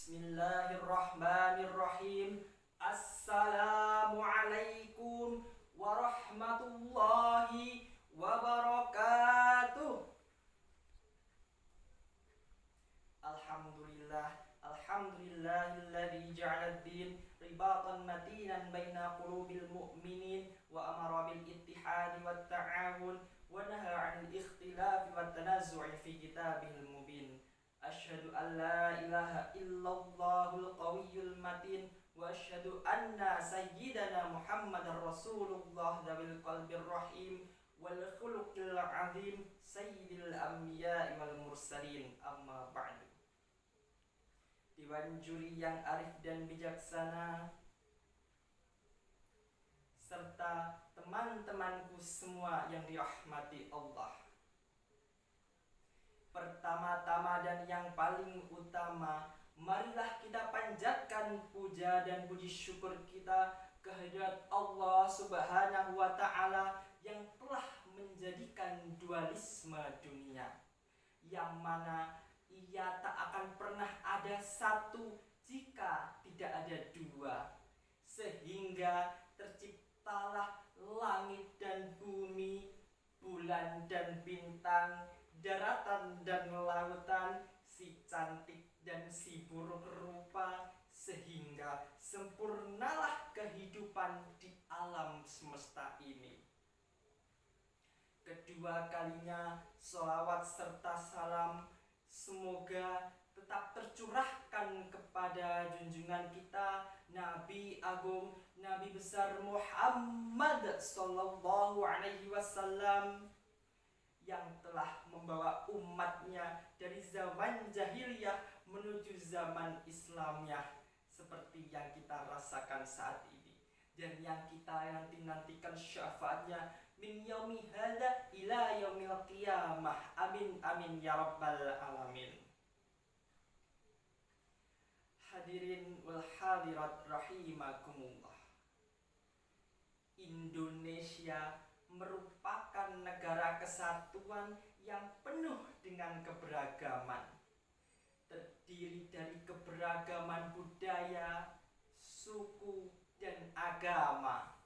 Bismillahirrahmanirrahim. Assalamualaikum warahmatullahi wabarakatuh. Alhamdulillahilladzi ja'ala ad-din ribatan matinan baina qulubil mu'minin wa amara bil ittihadi wat ta'awun wa nahaa 'anil ikhtilafi wat tanazzu'i fi kitabihil mubin. Asyhadu an la ilaha illallahul qawiyyul matin wa asyhadu anna sayyidana Muhammadar Rasulullah dzawil qalbir rahim wal khuluqil azim sayyidil anbiya'i wal mursalin, amma ba'du. Dewan juri yang arif dan bijaksana serta teman-temanku semua yang dirahmati Allah. Pertama-tama dan yang paling utama, marilah kita panjatkan puja dan puji syukur kita kehadirat Allah Subhanahu wa Ta'ala yang telah menjadikan dualisme dunia, yang mana ia tak akan pernah ada satu jika tidak ada dua, sehingga terciptalah langit dan bumi, bulan dan bintang, daratan dan lautan, si cantik dan si buruk rupa, sehingga sempurnalah kehidupan di alam semesta ini. Kedua kalinya sholawat serta salam semoga tetap tercurahkan kepada junjungan kita Nabi Agung, Nabi besar Muhammad sallallahu alaihi wasallam, yang telah membawa umatnya dari zaman jahiliyah menuju zaman Islamiyah seperti yang kita rasakan saat ini, dan yang kita nanti-nantikan syafaatnya min yaumi hadza ila yaumil qiyamah. Amin amin ya rabbal alamin. Hadirin wal hadirat rahimakumullah. Indonesia merupakan negara kesatuan yang penuh dengan keberagaman, terdiri dari keberagaman budaya, suku, dan agama.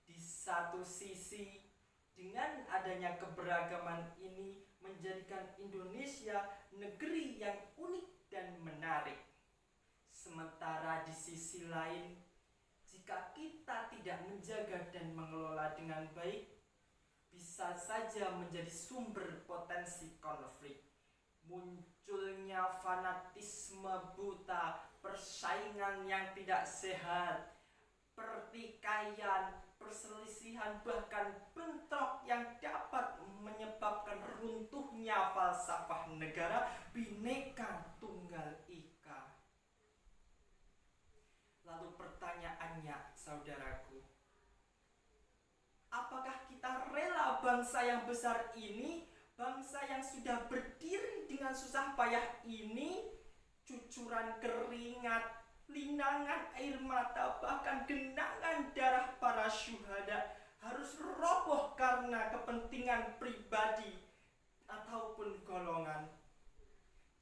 Di satu sisi, dengan adanya keberagaman ini menjadikan Indonesia negeri yang unik dan menarik. Sementara di sisi lain, jika kita tidak menjaga dan mengelola dengan baik, bisa saja menjadi sumber potensi konflik. Munculnya fanatisme buta, persaingan yang tidak sehat, pertikaian, perselisihan, bahkan bentrok yang dapat menyebabkan runtuhnya falsafah negara Bhinneka Tunggal Ika. Lalu pertanyaannya, saudaraku, apakah kita rela bangsa yang besar ini, bangsa yang sudah berdiri dengan susah payah ini, cucuran keringat, linangan air mata, bahkan genangan darah para syuhada harus roboh karena kepentingan pribadi ataupun golongan?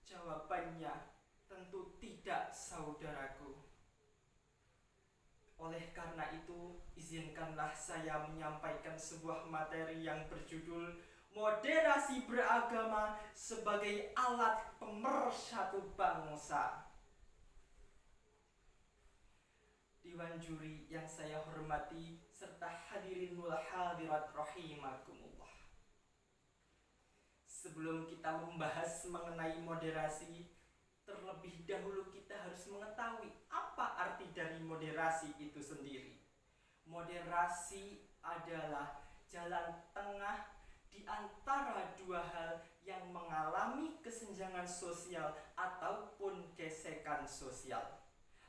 Jawabannya tentu tidak, saudaraku. Oleh karena itu, izinkanlah saya menyampaikan sebuah materi yang berjudul Moderasi Beragama sebagai Alat Pemersatu Bangsa. Dewan juri yang saya hormati serta hadirin wal hadirat rahimakumullah. Sebelum kita membahas mengenai moderasi, terlebih dahulu kita harus mengetahui apa arti dari moderasi itu sendiri. Moderasi adalah jalan tengah di antara dua hal yang mengalami kesenjangan sosial ataupun gesekan sosial.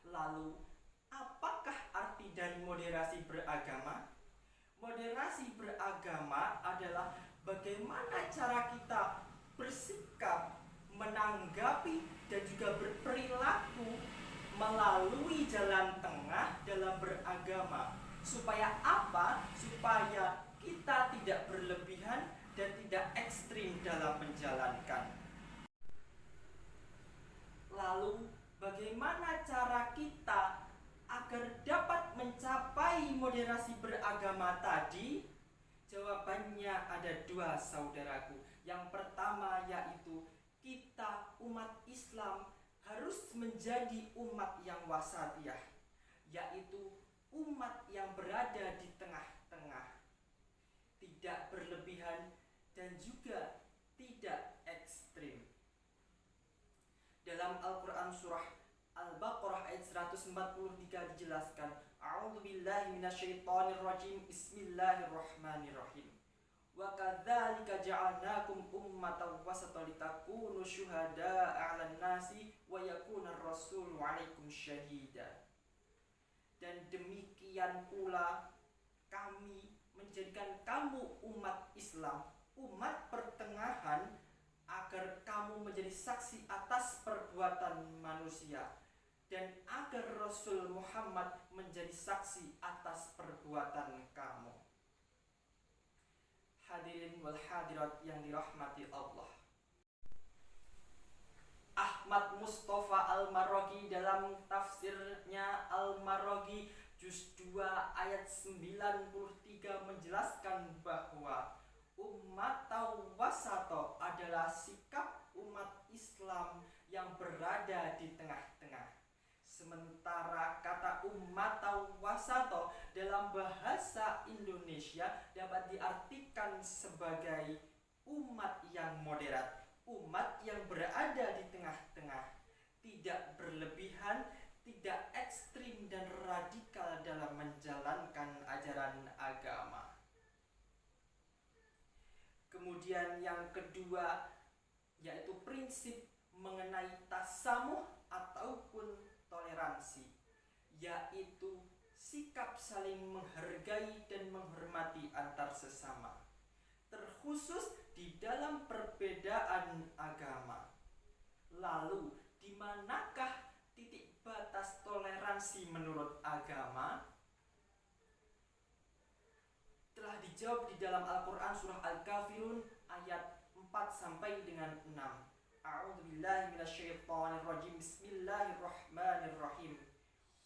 Lalu, apakah arti dari moderasi beragama? Moderasi beragama adalah bagaimana cara kita bersikap, menanggapi, dan juga berperilaku melalui jalan tengah dalam beragama. Supaya apa? Supaya kita tidak berlebihan dan tidak ekstrim dalam menjalankan. bagaimana cara kita agar dapat mencapai moderasi beragama tadi? Jawabannya ada dua, saudaraku. Yang pertama yaitu kita umat Islam harus menjadi umat yang wasatiyah, yaitu umat yang berada di tengah-tengah, tidak berlebihan dan juga tidak ekstrim. Dalam Al-Quran surah Al-Baqarah ayat 143 dijelaskan, A'udzubillahi minasyaitonirrajim, Bismillahirrahmanirrahim. Wa kadzalika ja'alnakum ummatan wasatan litakunu syuhada'a 'alan nasi wa yakunar rasulu 'alaikum syahida. Dan demikian pula kami menjadikan kamu umat Islam, umat pertengahan, agar kamu menjadi saksi atas perbuatan manusia dan agar Rasul Muhammad menjadi saksi atas perbuatan kamu. Hadirin wal hadirat yang dirahmati Allah. Ahmad Mustafa Al-Maraghi dalam tafsirnya Al-Maraghi juz 2 ayat 93 menjelaskan bahwa umat wasato adalah sikap umat Islam yang berada di tengah-tengah. Sementara kata umat wasato dalam bahasa Indonesia dapat diartikan sebagai umat yang moderat, umat yang berada di tengah-tengah, tidak berlebihan, tidak ekstrim dan radikal dalam menjalankan ajaran agama. Kemudian yang kedua yaitu prinsip mengenai tasamuh ataupun toleransi, yaitu sikap saling menghargai dan menghormati antar sesama, terkhusus di dalam perbedaan agama. Lalu, di manakah titik batas toleransi menurut agama? Telah dijawab di dalam Al-Quran surah Al-Kafirun ayat 4 sampai dengan 6. A'udzubillahi minasyaitonirrajim. Bismillahirrahmanirrahim.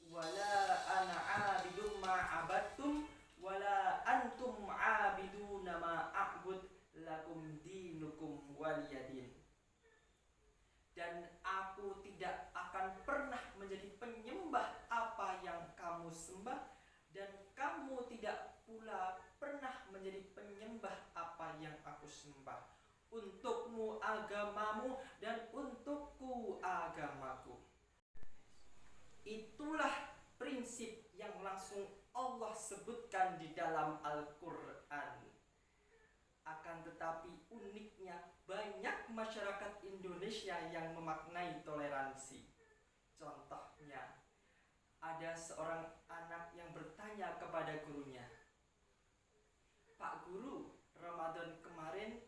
Wala ana 'abidum ma 'abadtum wala antum 'abiduna ma a'bud lakum dinukum waliyadin. Dan aku tidak akan pernah menjadi penyembah apa yang kamu sembah, dan kamu tidak pula pernah menjadi penyembah apa yang aku sembah. Untukmu agamamu dan untukku agamaku. Itulah prinsip yang langsung Allah sebutkan di dalam Al-Quran. Akan tetapi uniknya banyak masyarakat Indonesia yang memaknai toleransi. Contohnya, ada seorang anak yang bertanya kepada gurunya, "Pak Guru, Ramadan kemarin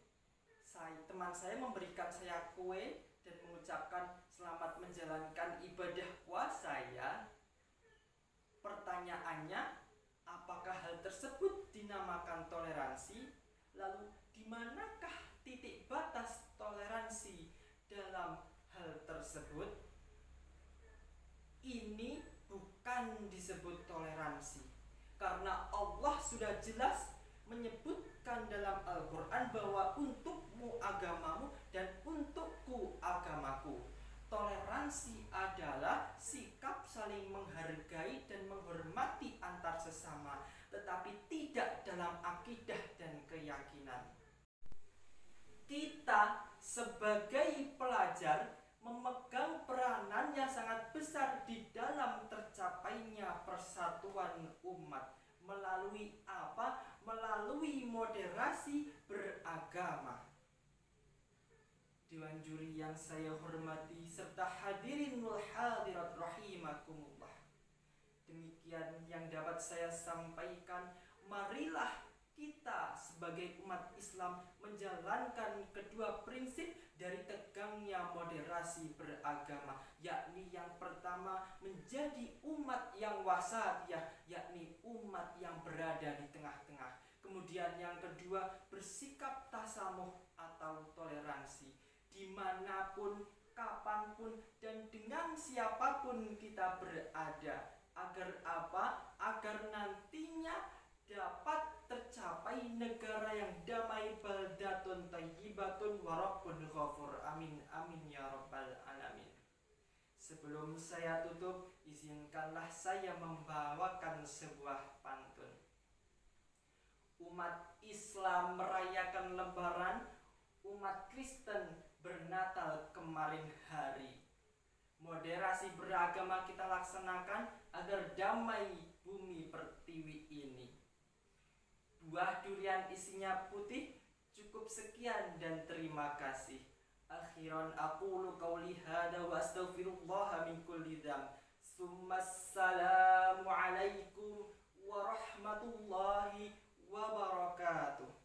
teman saya memberikan saya kue dan mengucapkan selamat menjalankan ibadah puasa ya. Pertanyaannya, apakah hal tersebut dinamakan toleransi? Lalu di manakah titik batas toleransi dalam hal tersebut?" Ini bukan disebut toleransi, karena Allah sudah jelas menyebutkan dalam Al-Quran bahwa untukmu agamamu dan untukku agamaku. Toleransi adalah sikap saling menghargai dan menghormati antar sesama, tetapi tidak dalam akidah dan keyakinan. Kita sebagai pelajar memegang peranan yang sangat besar di dalam tercapainya persatuan umat. Melalui apa? Melalui moderasi beragama. Dewan juri yang saya hormati serta hadirin wal hadirat rahimakumullah. Demikian yang dapat saya sampaikan. Marilah kita sebagai umat Islam menjalankan kedua prinsip dari tegangnya moderasi beragama, yakni yang pertama menjadi umat yang wasatiyah, yakni umat yang berada di tengah-tengah. Kemudian yang kedua bersikap tasamuh atau toleransi. Dimanapun kapanpun dan dengan siapapun kita berada. Agar apa? Agar nantinya dapat tercapai negara yang damai, baldatun thayyibatun wa rabbun ghafur. Amin amin ya rabbal alamin. Sebelum saya tutup, izinkanlah saya membawakan sebuah pantun. Umat Islam merayakan Lebaran, umat Kristen bernatal kemarin hari. Moderasi beragama kita laksanakan agar damai bumi pertiwi ini. Buah durian isinya putih, cukup sekian dan terima kasih. Akhiran aqulu qawli hada wa astaghfirullah min kulli dzamb. Assalamu alaikum warahmatullahi wabarakatuh.